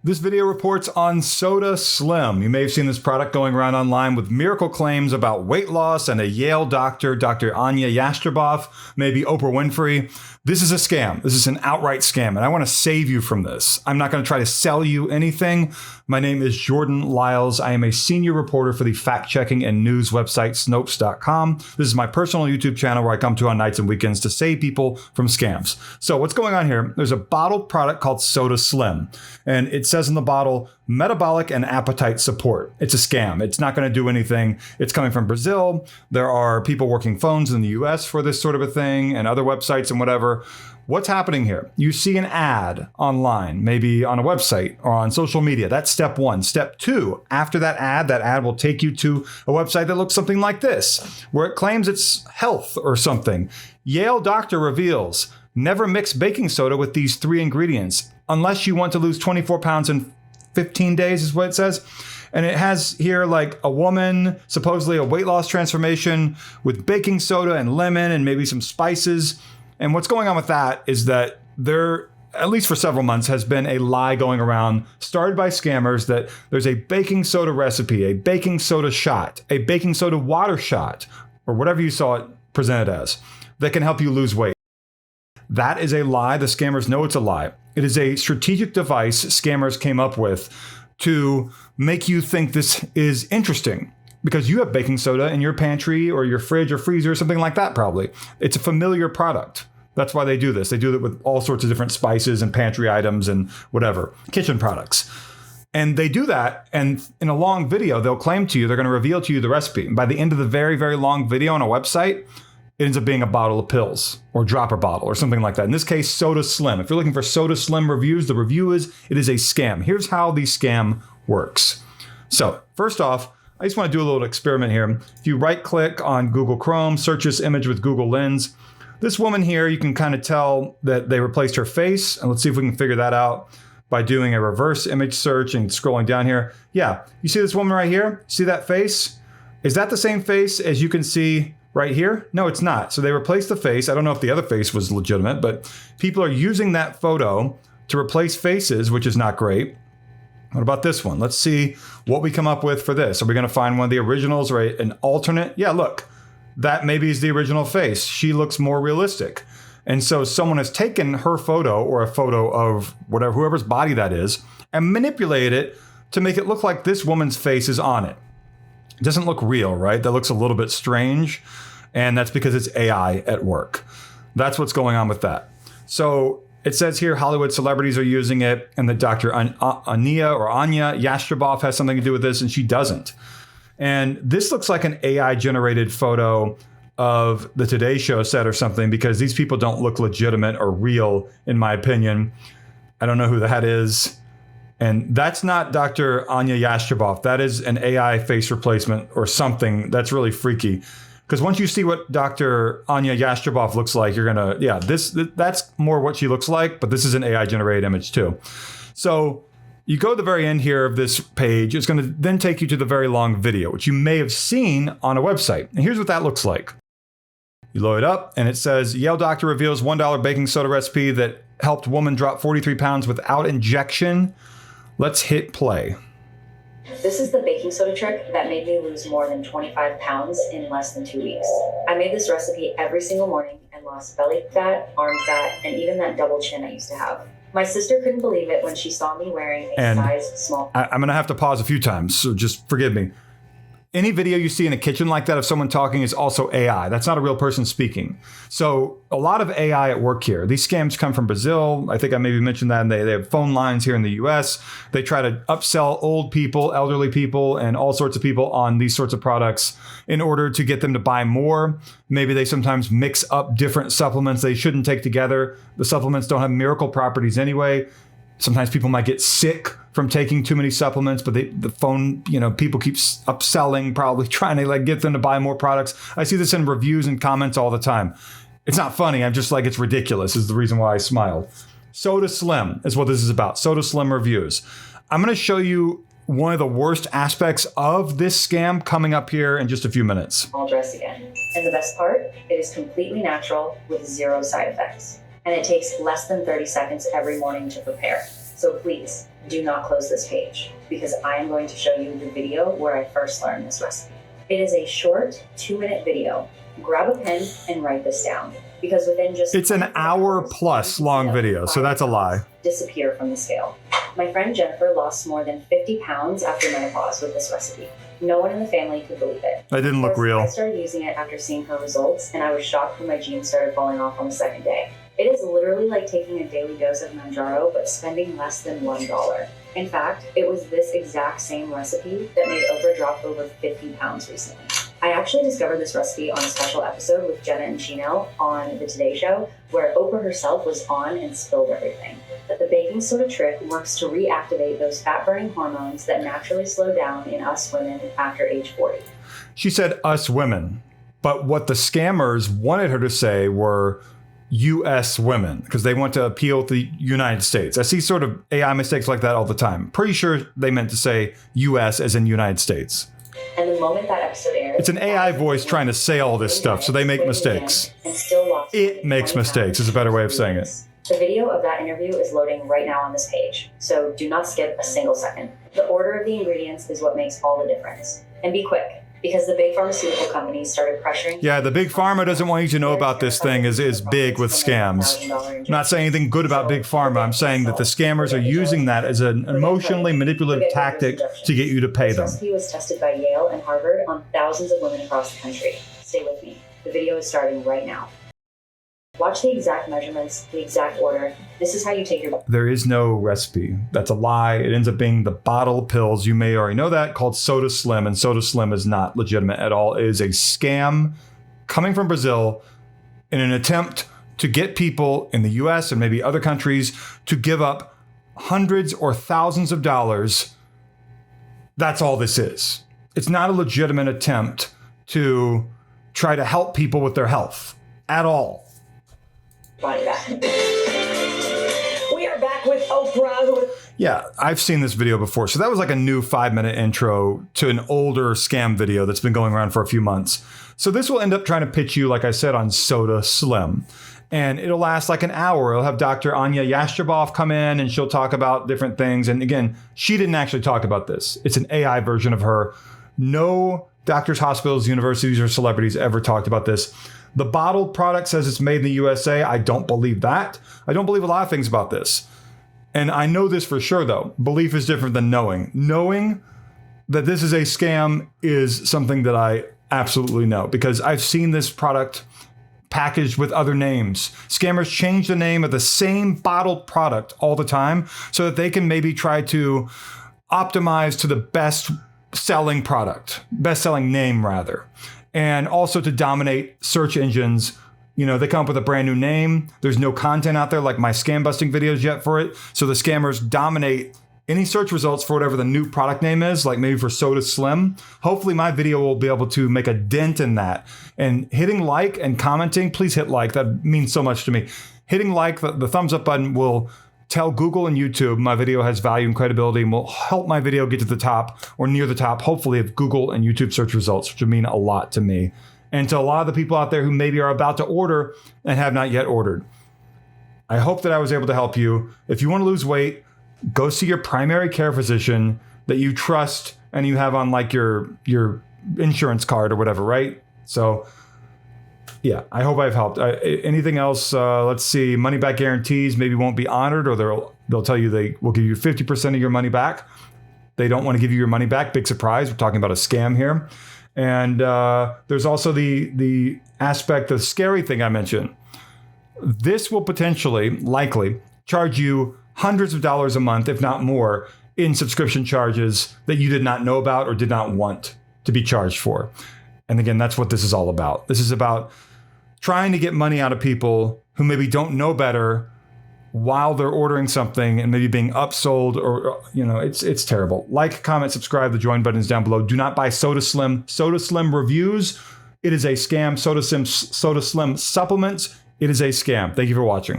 This video reports on Soda Slim. You may have seen this product going around online with miracle claims about weight loss and a Yale doctor, Dr. Anya Jastreboff, maybe Oprah Winfrey. This is a scam. This is an outright scam, and I want to save you from this. I'm not going to try to sell you anything. My name is Jordan Lyles. I am a senior reporter for the fact-checking and news website Snopes.com. This is my personal YouTube channel where I come to on nights and weekends to save people from scams. So what's going on here? There's a bottled product called Soda Slim, and it says in the bottle, metabolic and appetite support. It's a scam. It's not going to do anything. It's coming from Brazil. There are people working phones in the US for this sort of a thing and other websites and whatever. What's happening here? You see an ad online, maybe on a website or on social media. That's step one. Step two, after that ad will take you to a website that looks something like this, where it claims it's health or something. Yale doctor reveals, never mix baking soda with these 3 ingredients unless you want to lose 24 pounds in 15 days is what it says. And it has here like a woman, supposedly a weight loss transformation with baking soda and lemon and maybe some spices. And what's going on with that is that there, at least for several months, has been a lie going around started by scammers that there's a baking soda recipe, a baking soda shot, a baking soda water shot, or whatever you saw it presented as, that can help you lose weight. That is a lie. The scammers know it's a lie. It is a strategic device scammers came up with to make you think this is interesting because you have baking soda in your pantry or your fridge or freezer or something like that probably. It's a familiar product. That's why they do this. They do it with all sorts of different spices and pantry items and whatever, kitchen products. And they do that, and in a long video, they'll claim to you, they're going to reveal to you the recipe. And by the end of the very, very long video on a website, it ends up being a bottle of pills or dropper bottle or something like that. In this case, Soda Slim. If you're looking for Soda Slim reviews, the review is, it is a scam. Here's how the scam works. So first off, I just want to do a little experiment here. If you right click on Google Chrome, search this image with Google Lens, this woman here, you can kind of tell that they replaced her face. And let's see if we can figure that out by doing a reverse image search and scrolling down here. Yeah, you see this woman right here? See that face? Is that the same face as you can see right here? No, it's not. So they replaced the face. I don't know if the other face was legitimate, but people are using that photo to replace faces, which is not great. What about this one? Let's see what we come up with for this. Are we going to find one of the originals or an alternate? Yeah, look, that maybe is the original face. She looks more realistic. And so someone has taken her photo or a photo of whatever, whoever's body that is, and manipulated it to make it look like this woman's face is on it. It doesn't look real, right? That looks a little bit strange. And that's because it's AI at work. That's what's going on with that. So it says here Hollywood celebrities are using it and that Dr. Anya Jastreboff has something to do with this, and she doesn't. And this looks like an AI generated photo of the Today Show set or something because these people don't look legitimate or real, in my opinion. I don't know who that is. And that's not Dr. Anya Jastreboff. That is an AI face replacement or something that's really freaky. Because once you see what Dr. Anya Jastreboff looks like, you're gonna, yeah, that's more what she looks like, but this is an AI generated image too. So you go to the very end here of this page, it's gonna then take you to the very long video, which you may have seen on a website. And here's what that looks like. You load it up and it says, Yale doctor reveals $1 baking soda recipe that helped woman drop 43 pounds without injection. Let's hit play. This is the baking soda trick that made me lose more than 25 pounds in less than 2 weeks. I made this recipe every single morning and lost belly fat, arm fat, and even that double chin I used to have. My sister couldn't believe it when she saw me wearing a size small. I'm going to have to pause a few times, so just forgive me. Any video you see in a kitchen like that of someone talking is also AI. That's not a real person speaking. So a lot of AI at work here. These scams come from Brazil. I think I maybe mentioned that. And they have phone lines here in the US. They try to upsell old people, elderly people, and all sorts of people on these sorts of products in order to get them to buy more. Maybe they sometimes mix up different supplements they shouldn't take together. The supplements don't have miracle properties anyway. Sometimes people might get sick from taking too many supplements, but the phone, people keep upselling, probably trying to get them to buy more products. I see this in reviews and comments all the time. It's not funny. I'm just like, it's ridiculous is the reason why I smiled. Soda Slim is what this is about. Soda Slim reviews. I'm going to show you one of the worst aspects of this scam coming up here in just a few minutes. All dressed again. And the best part, it is completely natural with zero side effects. And it takes less than 30 seconds every morning to prepare. So please do not close this page because I am going to show you the video where I first learned this recipe. It is a short 2-minute video. Grab a pen and write this down because within just It's an hour plus long video, so that's a lie. Disappear from the scale. My friend Jennifer lost more than 50 pounds after menopause with this recipe. No one in the family could believe it. That didn't look real. I started using it after seeing her results, and I was shocked when my jeans started falling off on the second day. It is literally like taking a daily dose of Manjaro, but spending less than $1. In fact, it was this exact same recipe that made Oprah drop over 50 pounds recently. I actually discovered this recipe on a special episode with Jenna and Chanel on The Today Show, where Oprah herself was on and spilled everything. But the baking soda trick works to reactivate those fat-burning hormones that naturally slow down in us women after age 40. She said us women, but what the scammers wanted her to say were U.S. women, because they want to appeal to the United States. I see sort of AI mistakes like that all the time. Pretty sure they meant to say U.S. as in United States. And the moment that episode aired, it's an AI voice trying to say all this stuff, so they make mistakes. It makes mistakes is a better way of saying it. The video of that interview is loading right now on this page, so do not skip a single second. The order of the ingredients is what makes all the difference. And be quick, because the big pharmaceutical companies started pressuring... Yeah, the big pharma doesn't want you to know about this thing is big with scams. I'm not saying anything good about big pharma. I'm saying that the scammers are using that as an emotionally manipulative tactic to get you to pay them. This recipe was tested by Yale and Harvard on thousands of women across the country. Stay with me. The video is starting right now. Watch the exact measurements, the exact order. This is how you take your... There is no recipe. That's a lie. It ends up being the bottle of pills. You may already know that, called Soda Slim. And Soda Slim is not legitimate at all. It is a scam coming from Brazil in an attempt to get people in the US and maybe other countries to give up hundreds or thousands of dollars. That's all this is. It's not a legitimate attempt to try to help people with their health at all. Body back. We are back with Oprah. Yeah, I've seen this video before. So that was like a new 5-minute intro to an older scam video that's been going around for a few months. So this will end up trying to pitch you, like I said, on Soda Slim. And it'll last like an hour. It'll have Dr. Anya Yastrzeboff come in and she'll talk about different things. And again, she didn't actually talk about this. It's an AI version of her. No doctors, hospitals, universities, or celebrities ever talked about this. The bottled product says it's made in the USA. I don't believe that. I don't believe a lot of things about this. And I know this for sure, though. Belief is different than knowing. Knowing that this is a scam is something that I absolutely know because I've seen this product packaged with other names. Scammers change the name of the same bottled product all the time so that they can maybe try to optimize to the best selling product, best selling name rather. And also to dominate search engines. You know, they come up with a brand new name. There's no content out there like my scam busting videos yet for it. So the scammers dominate any search results for whatever the new product name is, like maybe for Soda Slim. Hopefully my video will be able to make a dent in that. And hitting like and commenting, please hit like. That means so much to me. Hitting like, the thumbs up button will tell Google and YouTube my video has value and credibility and will help my video get to the top or near the top, hopefully, of Google and YouTube search results, which would mean a lot to me. And to a lot of the people out there who maybe are about to order and have not yet ordered. I hope that I was able to help you. If you want to lose weight, go see your primary care physician that you trust and you have on like your insurance card or whatever, right? So yeah, I hope I've helped. Anything else? Let's see. Money back guarantees maybe won't be honored, or they'll tell you they will give you 50% of your money back. They don't want to give you your money back. Big surprise. We're talking about a scam here. And there's also the aspect, the scary thing I mentioned. This will potentially, likely, charge you hundreds of dollars a month, if not more, in subscription charges that you did not know about or did not want to be charged for. And again, that's what this is all about. This is about trying to get money out of people who maybe don't know better while they're ordering something and maybe being upsold or, you know, it's terrible. Like, comment, subscribe. The join button is down below. Do not buy Soda Slim. Soda Slim reviews. It is a scam. Soda Slim supplements. It is a scam. Thank you for watching.